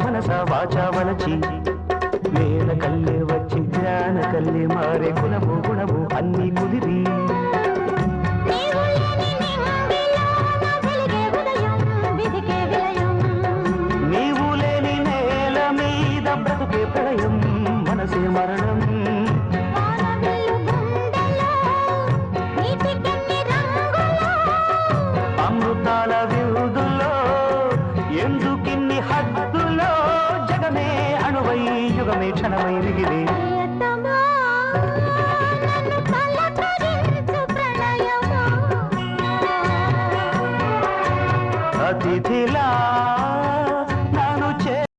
మనస వాచా వలచి వేల కల్లే వచ్చి జ్ఞాన కల్లే మారే గుణము గుణము అన్ని కుదిరి నీవు లేని నేల మీద బ్రతుకే ప్రళయం మనసే మరణం అమృతాల విరుదుల్లో ఎందుకిన్ని హద్దుల్లో జగమే అణువై యుగమే క్షణమై మిగిలి